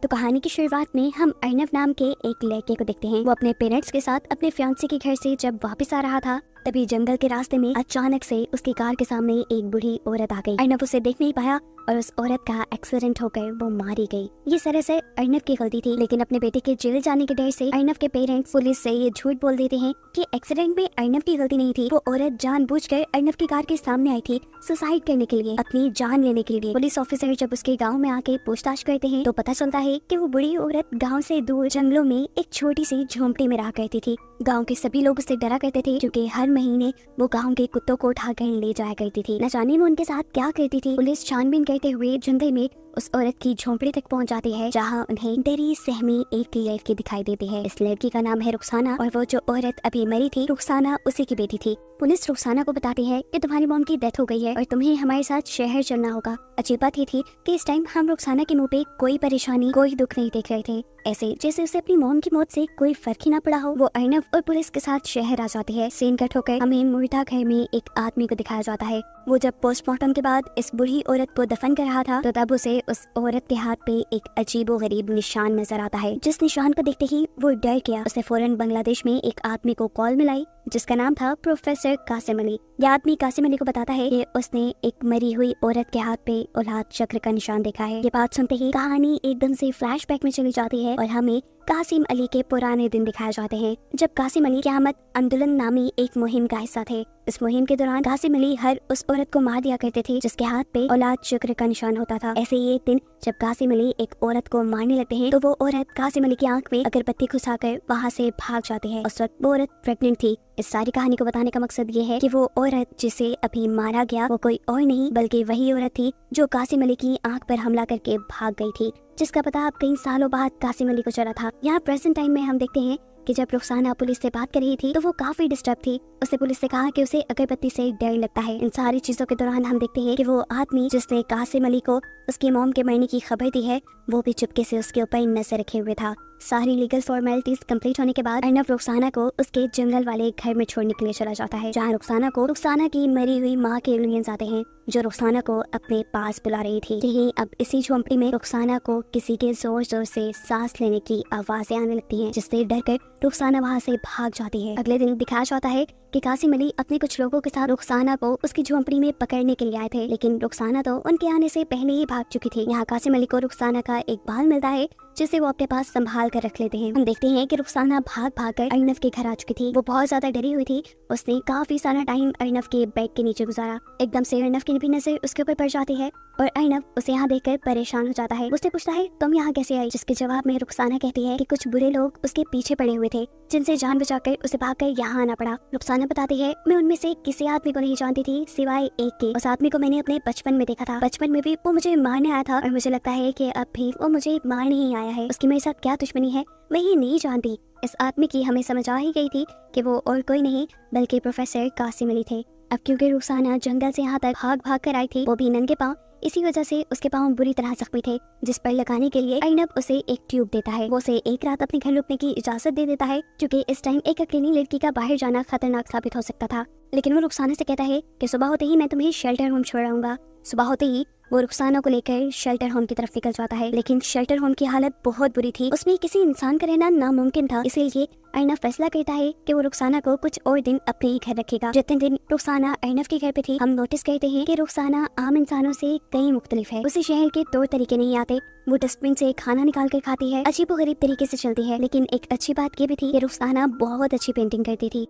तो कहानी की शुरुआत में हम अर्नव नाम के एक लड़के को देखते हैं। वो अपने पेरेंट्स के साथ अपने फियांसे के घर से जब वापस आ रहा था, तभी जंगल के रास्ते में अचानक से उसकी कार के सामने एक बूढ़ी औरत आ गई। अर्नव उसे देख नहीं पाया और उस औरत का एक्सीडेंट होकर वो मारी गई। ये तरह से अर्नव की गलती थी, लेकिन अपने बेटे के जेल जाने के डर से अर्नव के पेरेंट्स पुलिस से ये झूठ बोल देते हैं कि एक्सीडेंट में अर्नव की गलती नहीं थी। वो औरत जानबूझकर अर्नव की कार के सामने आई थी सुसाइड करने के लिए, अपनी जान लेने के लिए। पुलिस ऑफिसर जब उसके गाँव में आके पूछताछ करते हैं तो पता चलता है कि वो बुढ़ी औरत गाँव से दूर जंगलों में एक छोटी सी झोंपड़ी में रहा करती थी। गांव के सभी लोग उससे डरा करते थे क्योंकि हर महीने वो गांव के कुत्तों को उठाकर ले जाया करती थी। न जाने वो उनके साथ क्या करती थी। पुलिस छानबीन करते हुए जंगल में उस औरत की झोंपड़ी तक पहुंच जाती है, जहां उन्हें डरी सहमी एक लड़की दिखाई देती है। इस लड़की का नाम है रुखसाना और वो जो औरत अभी मरी थी, रुखसाना उसी की बेटी थी। पुलिस रुखसाना को बताती है कि तुम्हारी मॉम की डेथ हो गई है और तुम्हें हमारे साथ शहर चलना होगा। अजीब बात ये थी कि इस टाइम हम रुखसाना के मुंह पे कोई परेशानी, कोई दुख नहीं देख रहे थे, ऐसे जैसे उसे अपनी मॉम की मौत से कोई फर्क ही ना पड़ा हो। वो अर्नव और पुलिस के साथ शहर आ जाती है। सीन कट होकर हमें मुर्दा घर में एक आदमी को दिखाया जाता है। वो जब पोस्टमार्टम के बाद इस बूढ़ी औरत को दफन कर रहा था तो तब उसे उस औरत के हाथ पे एक अजीबो गरीब निशान नजर आता है। जिस निशान को देखते ही वो डर गया। उसने फौरन बांग्लादेश में एक आदमी को कॉल मिलाई जिसका नाम था प्रोफेसर कासिम अली। यह आदमी कासिम अली को बताता है कि उसने एक मरी हुई औरत के हाथ पे औलाद चक्र का निशान देखा है। ये बात सुनते ही कहानी एकदम से फ्लैशबैक में चली जाती है और हमें कासिम अली के पुराने दिन दिखाए जाते हैं जब कासिम अली क़यामत आंदोलन नामी एक मुहिम का हिस्सा थे। इस मुहिम के दौरान कासिम अली हर उस औरत को मार दिया करते थे जिसके हाथ पे औलाद चक्र का निशान होता था। ऐसे ही एक दिन जब कासिम अली एक औरत को मारने लगते हैं तो वो औरत कासिम अली की आंख में अगरबत्ती घुसाकर वहाँ से भाग जाती है। उस वक्त वो औरत प्रेग्नेंट थी। इस सारी कहानी को बताने का मकसद ये है कि वो औरत जिसे अभी मारा गया वो कोई और नहीं बल्कि वही औरत थी जो कासिम अली की आंख पर हमला करके भाग गई थी, जिसका पता अब कई सालों बाद कासिम अली को चला था। यहाँ प्रेजेंट टाइम में हम देखते हैं कि जब रुखसाना पुलिस से बात कर रही थी तो वो काफी डिस्टर्ब थी। उसने पुलिस से कहा कि उसे अगरबत्ती से डर लगता है। इन सारी चीजों के दौरान हम देखते हैं कि वो आदमी जिसने कासिम अली को उसकी मॉम के मरने की खबर दी है वो भी चुपके से उसके ऊपर नजर रखे हुए था। सारी लीगल फॉर्मेलिटीज कंप्लीट होने के बाद अर्नव रुखसाना को उसके जंगल वाले घर में छोड़ने के लिए चला जाता है, जहाँ रुखसाना की मरी हुई माँ के एलियंस आते हैं जो रुखसाना को अपने पास बुला रही थी। यही अब इसी झोंपड़ी में रुखसाना को किसी के जोर जोर से सांस लेने की आवाजें आने लगती हैं, जिससे डर कर रुखसाना वहाँ से भाग जाती है। अगले दिन दिखाया जाता है कि कासिम अली अपने कुछ लोगों के साथ रुखसाना को उसकी झोंपड़ी में पकड़ने के लिए आए थे, लेकिन रुखसाना तो उनके आने से पहले ही भाग चुकी थी। यहाँ कासिम अली को रुखसाना का एक बाल मिलता है जिसे वो अपने पास संभाल कर रख लेते हैं। हम देखते हैं कि रुखसाना भाग कर अर्नव के घर आ चुकी थी। वो बहुत ज्यादा डरी हुई थी। उसने काफी सारा टाइम अर्नव के बेड के नीचे गुजारा। एकदम से अर्नव की भी नजर उसके ऊपर पड़ जाती है और अर्नव उसे यहाँ देखकर परेशान हो जाता है। उससे पूछता है तुम यहाँ कैसे आई, जिसके जवाब में रुखसाना कहती है कि कुछ बुरे लोग उसके पीछे पड़े हुए थे जिनसे जान बचाकर उसे भागकर यहाँ आना पड़ा। रुखसाना बताती है मैं उनमें से किसी आदमी को नहीं जानती थी सिवाय एक के। उस आदमी को मैंने अपने बचपन में देखा था। बचपन में भी वो मुझे मारने आया था और मुझे लगता है कि अब भी वो मुझे मारने ही आया है। उसकी मेरे साथ क्या दुश्मनी है मैं ये नहीं जानती। इस आदमी की हमें समझ आ ही गई थी कि वो और कोई नहीं बल्कि प्रोफेसर कासिम अली थे। अब क्योंकि रुखसाना जंगल से यहाँ तक भाग कर आई थी, वो भी नंगे पाँव, इसी वजह से उसके पाँव बुरी तरह जख्मी थे, जिस पर लगाने के लिए अर्नव उसे एक ट्यूब देता है। वो उसे एक रात अपने घर रुकने की इजाजत दे देता है क्योंकि इस टाइम एक अकेली लड़की का बाहर जाना खतरनाक साबित हो सकता था। लेकिन वो रुखसाना से कहता है कि सुबह होते ही मैं तुम्हें शेल्टर होम छोड़ाऊंगा। सुबह होते ही वो रुखसाना को लेकर शेल्टर होम की तरफ निकल जाता है, लेकिन शेल्टर होम की हालत बहुत बुरी थी। उसमें किसी इंसान का रहना नामुमकिन था। इसीलिए अर्नव फैसला करता है कि वो रुखसाना को कुछ और दिन अपने ही घर रखेगा। जितने दिन रुखसाना अर्नव के घर पे थी, हम नोटिस करते हैं कि रुखसाना आम इंसानों से कई मुख्तलिफ है। उसे शहर के तौर तरीके नहीं आते। वो डस्टबिन से खाना निकाल कर खाती है, अजीब व गरीब तरीके से चलती है। लेकिन एक अच्छी बात ये भी थी कि रुखसाना बहुत अच्छी पेंटिंग करती थी।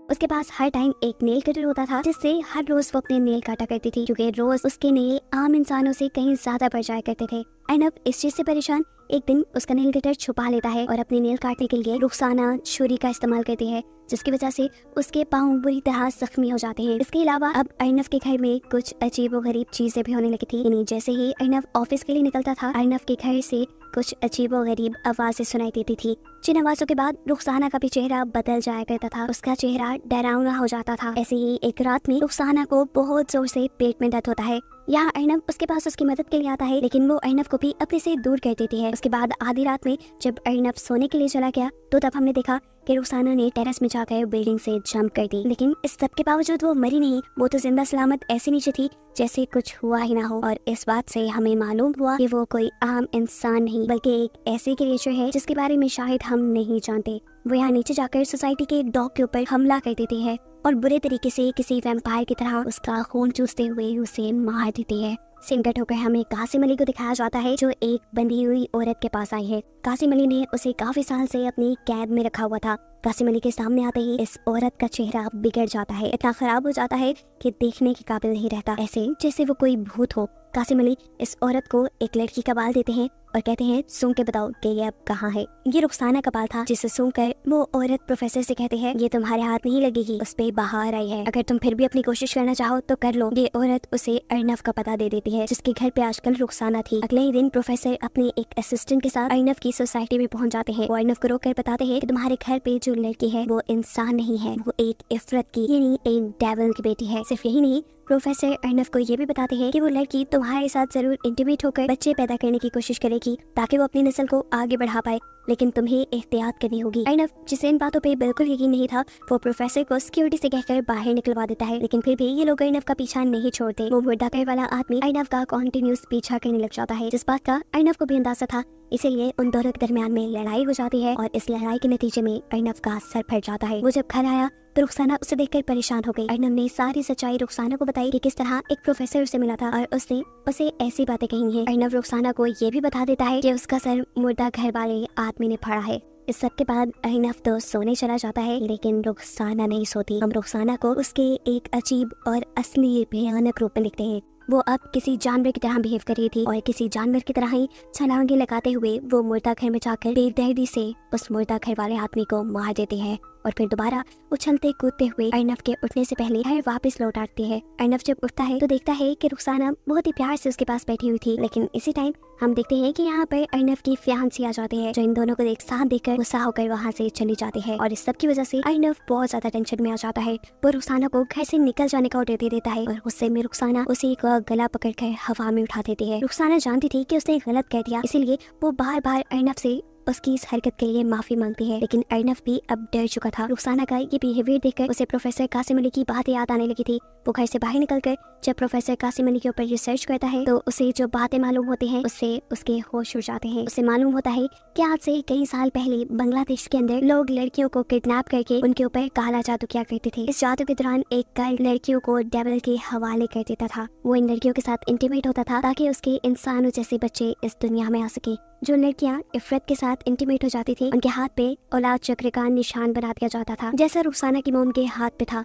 उसके पास हर टाइम एक नेल कटर होता था जिससे हर रोज वो अपने नेल काटा करती थी, क्योंकि रोज उसके नेल आम इंसानों से कहीं ज्यादा बढ़ जाया करते थे। अर्नव इस चीज से परेशान एक दिन उसका नेल कटर छुपा लेता है और अपने नेल काटने के लिए रुखसाना छुरी का इस्तेमाल करती है, जिसकी वजह से उसके पाँव बुरी तरह जख्मी हो जाते हैं। इसके अलावा अब अर्नव के घर में कुछ अजीब व गरीब चीजें भी होने लगी थी। यानी जैसे ही अर्नव ऑफिस के लिए निकलता था, अर्नव के घर से कुछ अजीब व गरीब आवाजें सुनाई देती थी, जिन आवाजों के बाद रुखसाना का भी चेहरा बदल जाया करता था। उसका चेहरा डरावना हो जाता था। ऐसे ही एक रात में रुखसाना को बहुत जोर से पेट में दर्द होता है। यहाँ अर्नब उसके पास उसकी मदद के लिए आता है, लेकिन वो अर्नब को भी अपने से दूर कर देती है। उसके बाद आधी रात में जब अर्नब सोने के लिए चला गया तो तब हमने देखा कि रुखसाना ने टेरेस में जाकर बिल्डिंग से जंप कर दी, लेकिन इस सब के बावजूद वो मरी नहीं। वो तो जिंदा सलामत ऐसे नीचे थी जैसे कुछ हुआ ही ना हो। और इस बात से हमें मालूम हुआ कि वो कोई आम इंसान नहीं बल्कि एक ऐसी क्रिएचर है जिसके बारे में शायद हम नहीं जानते। वो यहाँ नीचे जाकर सोसाइटी के एक डॉग के ऊपर हमला कर देती है और बुरे तरीके से किसी वैम्पायर की तरह उसका खून चूसते हुए उसे मार देती है। सीन कट होकर हमें कासिम अली को दिखाया जाता है जो एक बंधी हुई औरत के पास आई है। कासिम अली ने उसे काफी साल से अपनी कैद में रखा हुआ था। कासिम अली के सामने आते ही इस औरत का चेहरा बिगड़ जाता है, इतना खराब हो जाता है कि देखने के काबिल नहीं रहता, ऐसे जैसे वो कोई भूत हो। कासिम अली इस औरत को एक लड़की का बाल देते हैं और कहते हैं सूंघ के बताओ कि ये अब कहाँ है। ये रुखसाना का बाल था जिसे सूंघ कर वो औरत प्रोफेसर से कहते हैं ये तुम्हारे हाथ नहीं लगेगी, उस पे बाहर आई है, अगर तुम फिर भी अपनी कोशिश करना चाहो तो कर लो। ये औरत उसे अर्नब का पता दे देती है जिसके घर पे आजकल रुखसाना थी। अगले ही दिन प्रोफेसर अपने एक असिस्टेंट के साथ अर्नब की सोसाइटी में पहुंच जाते हैं। वो अर्नब को रोक कर बताते हैं कि तुम्हारे घर पे जो लड़की है वो इंसान नहीं है, वो एक इफरत की यानी एक डेविल की बेटी है। सिर्फ यही नहीं, प्रोफेसर अर्नब को ये भी बताते हैं कि वो लड़की तुम्हारे साथ जरूर इंटीमेट होकर बच्चे पैदा करने की कोशिश करेगी ताकि वो अपनी नस्ल को आगे बढ़ा पाए, लेकिन तुम्हें एहतियात करनी होगी। अर्नब जिसे इन बातों पे बिल्कुल यकीन नहीं था वो प्रोफेसर को सिक्योरिटी से कहकर बाहर निकलवा देता है, लेकिन फिर भी ये लोग अर्नब का पीछा नहीं छोड़ते। वो मुर्दा घर वाला आदमी अर्नब का कॉन्टिन्यूस पीछा करने लग जाता है, जिस बात का अर्नब को भी अंदाजा था। इसीलिए उन दोनों के दरमियान में लड़ाई हो जाती है और इस लड़ाई के नतीजे में अर्नब का सर फट जाता है। वो जब घर आया तो रुखसाना उसे देखकर परेशान हो गई। अर्नब ने सारी सच्चाई रुखसाना को बताई कि किस तरह एक प्रोफेसर उसे मिला था और उसने उसे ऐसी बातें कही हैं। अर्नब रुखसाना को ये भी बता देता है कि उसका सर मुर्दा घर वाले आदमी ने फाड़ा है। इस सब के बाद अर्नब तो सोने चला जाता है, लेकिन रुखसाना नहीं सोती। हम रुखसाना को उसके एक अजीब और असली भयानक रूप में देखते हैं। वो अब किसी जानवर की तरह बिहेव कर रही थी और किसी जानवर की तरह ही छलांगे लगाते हुए वो मुर्दा घर में जाकर बेदर्दी से उस मुर्दा घर वाले आदमी को मार देती है और फिर दोबारा उछलते कूदते हुए अर्नब के उठने से पहले घर वापस लौट आती है। अर्नब जब उठता है तो देखता है कि रुखसाना बहुत ही प्यार से उसके पास बैठी हुई थी, लेकिन इसी टाइम हम देखते हैं कि यहाँ पर अर्नब की फियांसी आ जाती है जो इन दोनों को एक साथ देखकर गुस्सा होकर वहाँ से चली जाती है और इस सब की वजह से अर्नब बहुत ज्यादा टेंशन में आ जाता है। वो रुखसाना को घर से निकल जाने का ऑर्डर दे देता है और गुस्से में रुखसाना उसी का गला पकड़कर हवा में उठा देती है। रुखसाना जानती थी कि उसने गलत कह दिया, इसीलिए वो बार बार अर्नब से उसकी इस हरकत के लिए माफी मांगती है, लेकिन अर्नब भी अब डर चुका था। रुखसाना का ये बिहेवियर देखकर उसे प्रोफेसर कासिम अली की बातें याद आने लगी थी। वो घर से बाहर निकलकर जब प्रोफेसर कासिम अली के ऊपर रिसर्च करता है तो उसे जो बातें मालूम होती हैं उससे उसके होश उड़ जाते हैं। उसे मालूम होता है कि आज से कई साल पहले बांग्लादेश के अंदर लोग लड़कियों को किडनैप करके उनके ऊपर काला जादू किया करते थे। इस जादू के दौरान एक कल्ट लड़कियों को डेविल के हवाले कर देता था। वो इन लड़कियों के साथ इंटीमेट होता था ताकि उसके इंसानों जैसे बच्चे इस दुनिया में आ सके। जो लड़कियां इफरत के साथ इंटीमेट हो जाती थी उनके हाथ पे औलाद चक्र का निशान बना दिया जाता था, जैसा रुखसाना की मोम के हाथ पे था।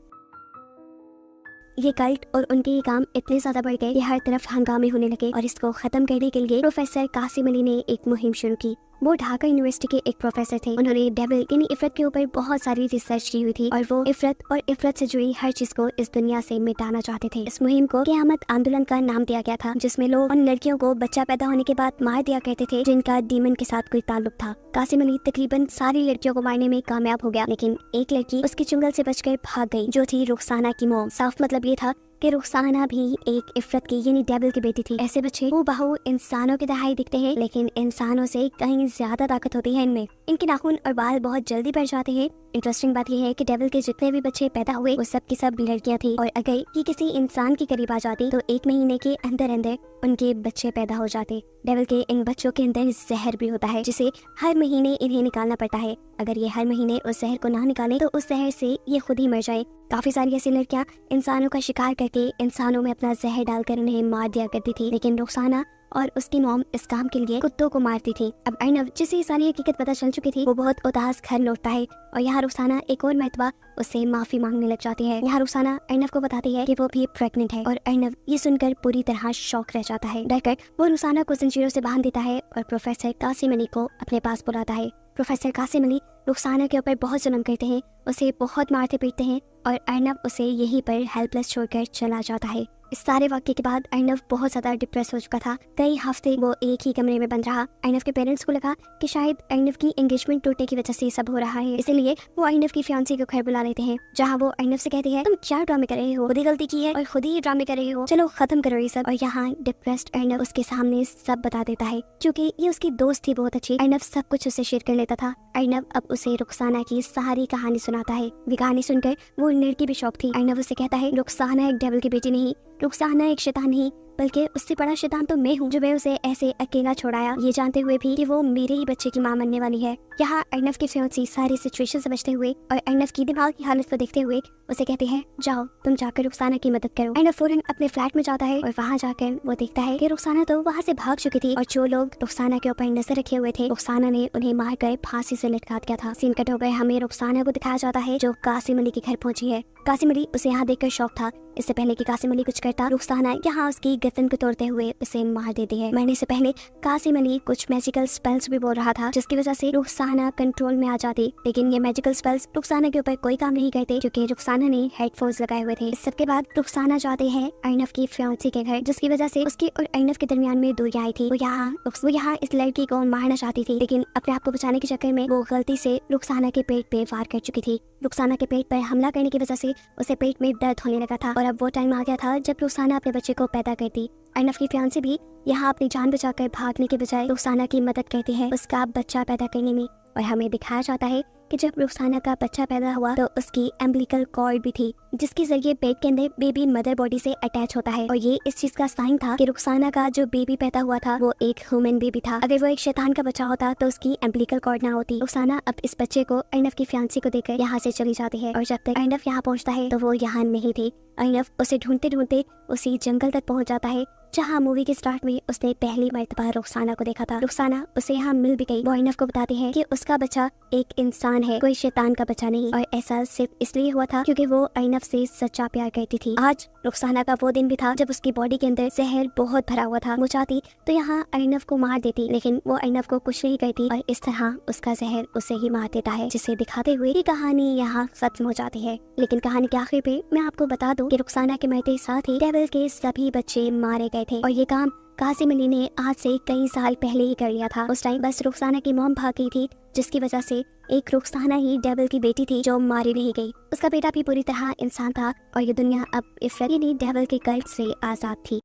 ये कल्ट और उनके ये काम इतने ज्यादा बढ़ गए कि हर तरफ हंगामे होने लगे और इसको खत्म करने के लिए प्रोफेसर कासिम अली ने एक मुहिम शुरू की। वो ढाका यूनिवर्सिटी के एक प्रोफेसर थे। उन्होंने डेविल यानी इफरत के ऊपर बहुत सारी रिसर्च की हुई थी और वो इफरत और इफरत से जुड़ी हर चीज को इस दुनिया से मिटाना चाहते थे। इस मुहिम को क़यामत आंदोलन का नाम दिया गया था, जिसमें लोग उन लड़कियों को बच्चा पैदा होने के बाद मार दिया करते थे जिनका डीमन के साथ कोई ताल्लुक था। कासिम अली तकरीबन सारी लड़कियों को मारने में कामयाब हो गया, लेकिन एक लड़की उसके चुंगल से बचकर भाग गई जो थी रुखसाना की मोम। साफ मतलब ये था कि रुखसाना भी एक इफरत की यानी डेविल की बेटी थी। ऐसे बच्चे हूबहू इंसानों की तरह ही दिखते हैं, लेकिन इंसानों से कहीं ज्यादा ताकत होती है इनमें। इनके नाखून और बाल बहुत जल्दी बढ़ जाते हैं। इंटरेस्टिंग बात यह है कि डेविल के जितने भी बच्चे पैदा हुए वो सब की सब लड़कियां थी और अगर ये किसी इंसान के करीब आ जाती तो 1 महीने के अंदर अंदर उनके बच्चे पैदा हो जाते। डेविल के इन बच्चों के अंदर जहर भी होता है जिसे हर महीने इन्हें निकालना पड़ता है। अगर ये हर महीने उस जहर को ना निकाले तो उस जहर से ये खुद ही मर जाए। काफी सारी ऐसी लड़कियां इंसानों का शिकार करके इंसानों में अपना जहर डालकर उन्हें मार दिया करती थी, लेकिन रुखसाना और उसकी मॉम इस काम के लिए कुत्तों को मारती थी। अब अर्नब जिसे सारी हकीकत पता चल चुकी थी वो बहुत उदास घर लौटता है और यहाँ रुखसाना एक और मर्तबा उससे माफी मांगने लग जाती है। यहाँ रुखसाना अर्नब को बताती है कि वो भी प्रेग्नेंट है और अर्नब ये सुनकर पूरी तरह शॉक रह जाता है। डरकर वो रुखसाना को जंजीरों से बांध देता है और प्रोफेसर कासिम अली को अपने पास बुलाता है। प्रोफेसर कासिम अली रुखसाना के ऊपर बहुत जुल्म करते हैं, उसे बहुत मारते पीटते हैं और अर्नब उसे यहीं पर हेल्पलेस छोड़कर चला जाता है। इस सारे वाक्य के बाद अर्नव बहुत ज्यादा डिप्रेस हो चुका था। कई हफ्ते वो एक ही कमरे में बंद रहा। अर्नव के पेरेंट्स को लगा कि शायद अर्नव की एंगेजमेंट टूटने की वजह से सब हो रहा है, इसीलिए वो अर्नव की फियांसी को घर बुला लेते हैं, जहाँ वो अर्नव से कहती है तुम क्या ड्रामे कर रहे हो, खुद ही गलती की है और खुद ही ड्रामे कर रहे हो, चलो खत्म करो ये सब। और यहाँ डिप्रेस्ड अर्नव उसके सामने सब बता देता है। क्योंकि ये उसकी दोस्त थी बहुत अच्छी, अर्नव सब कुछ उसे शेयर कर लेता था। अर्नव अब उसे रुखसाना की सारी कहानी सुनाता है। ये कहानी सुनकर वो लड़की भी शॉक थी। अर्नव उसे कहता है रुखसाना एक डेविल की बेटी नहीं, रुखसाना एक शैतान नहीं, बल्कि उससे बड़ा शैतान तो मैं हूँ, जो मैं उसे ऐसे अकेला छोड़ाया, ये जानते हुए भी कि वो मेरे ही बच्चे की मां बनने वाली है। यहाँ अर्नव की फियांसी सारी सिचुएशन समझते हुए और अर्नव की दिमाग की हालत को देखते हुए उसे कहते हैं जाओ तुम जाकर रुखसाना की मदद करो। अर्नव फौरन अपने फ्लैट में जाता है और वहाँ जाकर वो देखता है कि रुखसाना तो वहाँ से भाग चुकी थी और जो लोग रुखसाना के ऊपर नजर रखे हुए थे, रुखसाना ने उन्हें मार कर फांसी से लटका दिया था। सीन कट हो गए, हमें रुखसाना को दिखाया जाता है जो कासिम अली के घर पहुंची है। कासिम अली उसे यहाँ देखकर शौक था। इससे पहले कि कासिम अली कुछ करता, रुखसाना यहाँ उसकी गर्दन को तोड़ते हुए उसे मार देती है। मरने से पहले कासिम अली कुछ मैजिकल स्पेल्स भी बोल रहा था, जिसकी वजह से रुखसाना कंट्रोल में आ जाती, लेकिन ये मैजिकल स्पेल्स रुखसाना के ऊपर कोई काम नहीं करते क्योंकि रुखसाना ने हेडफोन्स लगाए हुए थे। इस सब के बाद रुखसाना जाते हैं अर्नव की फियांसी के घर, जिसकी वजह से उसकी और अर्नव के दरमियान में दूरियां आई थी। वो यहाँ इस लड़की को मारना चाहती थी, लेकिन अपने आप को बचाने के चक्कर में वो गलती से रुखसाना के पेट पे वार कर चुकी थी। रुखसाना के पेट पर हमला करने की वजह से उसे पेट में दर्द होने लगा था और अब वो टाइम आ गया था जब रुखसाना अपने बच्चे को पैदा करती। अर्नव की फियांसी भी यहाँ अपनी जान बचाकर भागने के बजाय रुखसाना की मदद करती है उसका बच्चा पैदा करने में। और हमें दिखाया जाता है कि जब रुखसाना का बच्चा पैदा हुआ तो उसकी एम्बिलिकल कॉर्ड भी थी, जिसके जरिए पेट के अंदर बेबी मदर बॉडी से अटैच होता है। और ये इस चीज का साइन था कि रुखसाना का जो बेबी पैदा हुआ था वो एक ह्यूमन बेबी था। अगर वो एक शैतान का बच्चा होता तो उसकी एम्बिलिकल कॉर्ड ना होती। रुखसाना अब इस बच्चे को अर्नव की फियांसी को देकर यहाँ से चली जाती है और जब तक अर्नव यहाँ पहुँचता है तो वो यहाँ नहीं थी। अर्नव उसे ढूंढते ढूंढते उसी जंगल तक पहुँच जाता है जहाँ मूवी के स्टार्ट में उसने पहली मर्तबा रुखसाना को देखा था। रुखसाना उसे यहाँ मिल भी गई। वो अर्नव को बताती है कि उसका बच्चा एक इंसान है, कोई शैतान का बच्चा नहीं, और ऐसा सिर्फ इसलिए हुआ था क्योंकि वो अर्नव से सच्चा प्यार करती थी। आज रुखसाना का वो दिन भी था जब उसकी बॉडी के अंदर जहर बहुत भरा हुआ था। वो चाहती तो यहाँ अर्नव को मार देती, लेकिन वो अर्नव को कुछ नहीं करती और इस तरह उसका जहर उसे ही मार देता है, जिसे दिखाते हुए ये कहानी यहाँ खत्म हो जाती है। लेकिन कहानी के आखिर पे मैं आपको बता दूं कि रुखसाना के मरते साथ ही डेविल के सभी बच्चे मारे गए थे और ये काम कासिम अली ने आज से कई साल पहले ही कर लिया था। उस टाइम बस रुखसाना की मॉम भाग गई थी, जिसकी वजह से एक रुखसाना ही डेविल की बेटी थी जो मारी नहीं गई। उसका बेटा भी पूरी तरह इंसान था और ये दुनिया अब इफरत यानी डेविल के कर्ज से आजाद थी।